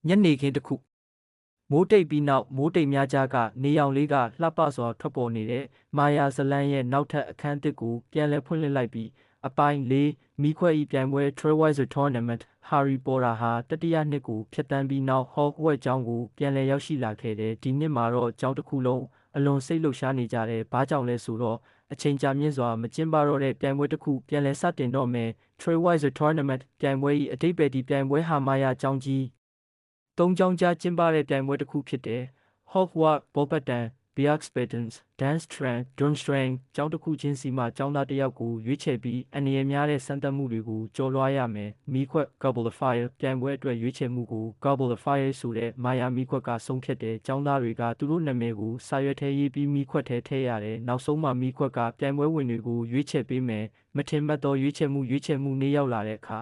ညနေခင်းတစ်ခုမိုးတိတ်ပြီးနောက်မိုးတိတ်များကြားကနေရောင်လေးကလှပစွာထွက်ပေါ်နေတဲ့မာယာဇလန်းရဲ့နောက်ထပ်အခန်းသစ်ကိုပြန်လည်ဖွင့်လှစ်လိုက်ပြီးအပိုင်း၄မီးခွက်ဤပြိုင်ပွဲ Trailblazer Tournament Harry Potter ဟာတတိယနှစ်ကိုဖျက်ဆီးပြီးနောက် Hogwarts ကျောင်းကိုပြန်လည်ရောက်ရှိလာခဲ့တဲ့ဒီနှစ်မှာတော့ကျောင်းတစ်ခုလုံးအလွန်စိတ်လှုပ်ရှားနေကြတယ်။ဘာကြောင့်လဲဆိုတော့အချိန်ကြာမြင့်စွာမကျင်းပတော့တဲ့ပြိုင်ပွဲတစ်ခုပြန်လည်စတင်တော့မယ် Trailblazer Tournament ပြိုင်ပွဲ၏အဓိပ္ပာယ်ဒီပြိုင်ပွဲဟာမာယာကျောင်းကြီးသုံးကျောင်းကြားကျင်းပတဲ့ပြိုင်ပွဲတစ်ခုဖြစ်တယ်။ Hogwarts ဘောပတ်တန် Beakspattons Durmstrang ကျောင်းတစ်ခုချင်းစီမှကျောင်းသားတစ်ယောက်ကိုရွေးချယ်ပြီးအန္တရာယ်များတဲ့စမ်းသပ်မှုတွေကိုကျော်လွှားရမယ်။မီးခွက် Goblet of Fire ပြိုင်ပွဲအတွက်ရွေးချယ်မှုကို Goblet of Fire ဆိုတဲ့မာယာမီးခွက်ကဆုံးဖြတ်တယ်။ကျောင်းသားတွေကသူတို့နာမည်ကိုစာရွက်ထဲရေးပြီးမီးခွက်ထဲထည့်ရတယ်။နောက်ဆုံးမှမီးခွက်ကပြိုင်ပွဲဝင်တွေကိုရွေးချယ်ပေးမယ်။မထင်မှတ်သောရွေးချယ်မှုနေ့ရောက်လာတဲ့အခါ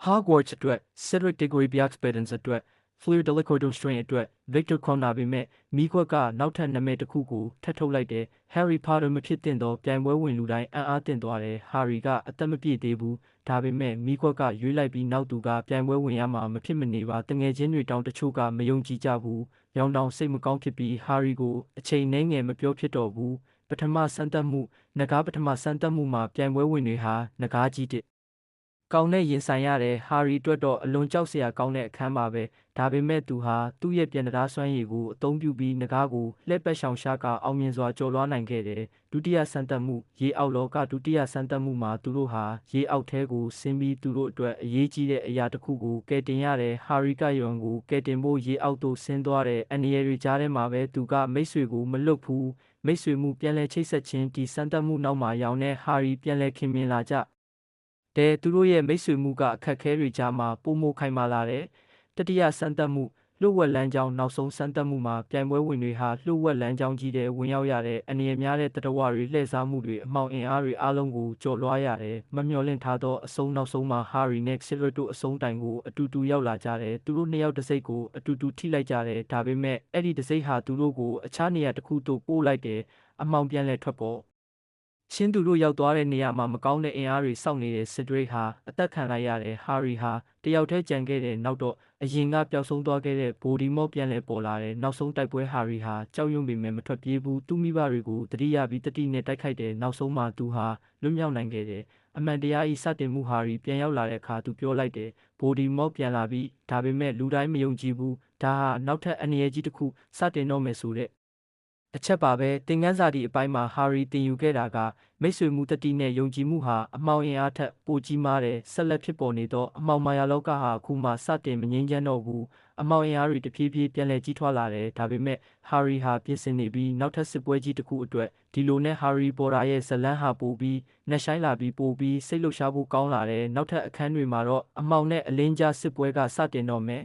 Hogwarts အတွက် Cedric Diggory Beakspattons အတွက်Fleur Delacour Durmstrang အတွက် Victor Krum နာပေမဲ့မီးခွက်ကနောက်ထပ်နာမည်တစ်ခုကိုထပ်ထုတ်လိုက်တယ်။ Harry Potter မဖြစ်သင့်သောပြိုင်ပွဲဝင်လူတိုင်းအံ့အားသင့်သွားတယ်။ Harry ကအသက်မပြည့်သေးဘူး။ဒါပေမဲ့မီးခွက်ကရွေးလိုက်ပြီးနောက်သူကပြိုင်ပွဲဝင်ရမှာမဖြစ်မနေပါ။တငယ်ချင်းတွေတောင်တချို့ကမယုံကြည်ကြဘူး။ရောင်တောင်စိတ်မကောင်းဖြစ်ပြီး Harry ကိုအချိန်နှဲငယ်မပြောဖြစ်တော့ဘူး။ပထမစမ်းသပ်မှုနဂါးပထမစမ်းသပ်မှုမှာပြိုင်ပွဲဝင်တွေဟာနဂါးကြီးတစ်ကောင်းနဲ့ရင်ဆိုင်ရတယ်။ Harry အတွက်တော့အလွန်ကြောက်စရာကောင်းတဲ့အခန်းပါပဲ။ဒါပေမဲ့သူဟာသူ့ရဲ့ပြန်တရားစွမ်းရည်ကိုအသုံးပြုပြီးနဂါးကိုလှည့်ပတ်ရှောင်ရှားကအောင်မြင်စွာကျော်လွှားနိုင်ခဲ့တယ်။ဒုတိယစမ်းသပ်မှုရေအောက်လောကဒုတိယစမ်းသပ်မှုမှာသူတို့ဟာရေအောက်ထဲကိုဆင်းပြီးသူတို့အတွက်အရေးကြီးတဲ့အရာတစ်ခုကိုကယ်တင်ရတယ်။ Harry ကယွန်ကိုကယ်တင်ဖို့ရေအောက်သို့ဆင်းသွားတယ်။အန္တရာယ်တွေကြားထဲမှာပဲသူကမိတ်ဆွေကိုမလွတ်ဘူး။မိတ်ဆွေမှုပြန်လည်ချိတ်ဆက်ခြင်းဒီစမ်းသပ်မှုနောက်မှာရောင်နဲ့ Harry ပြန်လည်ခင်မင်လာကြသူတို့ရဲ့မိတ်ဆွေမှုကအခက်အခဲတွေကြားမှာပိုမိုခိုင်မာလာတယ်။တတိယစမ်းသပ်မှုလျှို့ဝှက်လမ်းကြောင်းနောက်ဆုံးစမ်းသပ်မှုမှာပြိုင်ပွဲဝင်တွေဟာလျှို့ဝှက်လမ်းကြောင်းကြီးထဲဝင်ရောက်ရတဲ့အန္တရာယ်များတဲ့သတ္တဝါတွေလှည့်စားမှုတွေအမှောင်အင်အားတွေအားလုံးကိုကျော်လွှားရတယ်။မမျှော်လင့်ထားသောအဆုံးနောက်ဆုံးမှာ Harry နဲ့ Cedric တို့အဆုံးတိုင်ကိုအတူတူရောက်လာကြတယ်။သူတို့နှစ်ယောက်တစိမ့်ကိုအတူတူထိလိုက်ကြတယ်။ဒါပေမဲ့အဲ့ဒီတစိမ့်ဟာသူတို့ကိုအခြားနေရာတစ်ခုသို့ပို့လိုက်တယ်။အမှောင်ပြန်လည်ထွက်ပေါ်ချင်းသူတို့ရောက်သွားတဲ့နေရာမှာမကောင်းတဲ့အင်အားတွေစောင့်နေတဲ့ Cedric ဟာအသက်ခံလိုက်ရတယ်။ Harry ဟာတယောက်တည်းကြံခဲ့တဲ့နောက်တော့အရင်ကပျောက်ဆုံးသွားခဲ့တဲ့ Voldemort ပြန်လည်ပေါ်လာတဲ့နောက်ဆုံးတိုက်ပွဲ Harry ဟာကြောက်ရွံ့ပေမဲ့မထွက်ပြေးဘူး။သူ့မိဘတွေကိုတတိယပြီးတတိနဲ့တိုက်ခိုက်တဲ့နောက်ဆုံးမှာသူဟာလွတ်မြောက်နိုင်ခဲ့တယ်။အမှန်တရားဤစတင်မှု Harry ပြန်ရောက်လာတဲ့အခါသူပြောလိုက်တယ်။ Voldemort ပြန်လာပြီ။ဒါပေမဲ့လူတိုင်းမယုံကြည်ဘူး။ဒါဟာနောက်ထပ်အန္တရာယ်ကြီးတစ်ခုစတင်တော့မယ်ဆိုတဲ့အချက်ပါပဲသင်ခန်းစာဒီအပိုင်းမှာ Harry သင်ယူခဲ့တာကမိတ်ဆွေမှုတတိနဲ့ယုံကြည်မှုဟာအမှောင်အင်အားထက်ပိုကြီးမားတယ်ဆက်လက်ဖြစ်ပေါ်နေသောအမှောင်မာယာလောကဟာအခုမှစတင်မငြိမ်းချမ်းတော့ဘူးအမှောင်အင်အားတွေတဖြည်းဖြည်းပြန်လည်ကြီးထွားလာတယ်ဒါပေမဲ့ Harry ဟာပြင်ဆင်နေပြီးနောက်ထပ်စစ်ပွဲကြီးတစ်ခုအတွက်ဒီလိုနဲ့ Harry Potter ရဲ့ဇာတ်လမ်းဟာပိုပြီးနှက်ဆိုင်လာပြီးပိုပြီးစိတ်လှုပ်ရှားဖို့ကောင်းလာတယ်နောက်ထပ်အခန်းတွေမှာတော့အမှောင်နဲ့အလင်းကြားစစ်ပွဲကစတင်တော့မယ်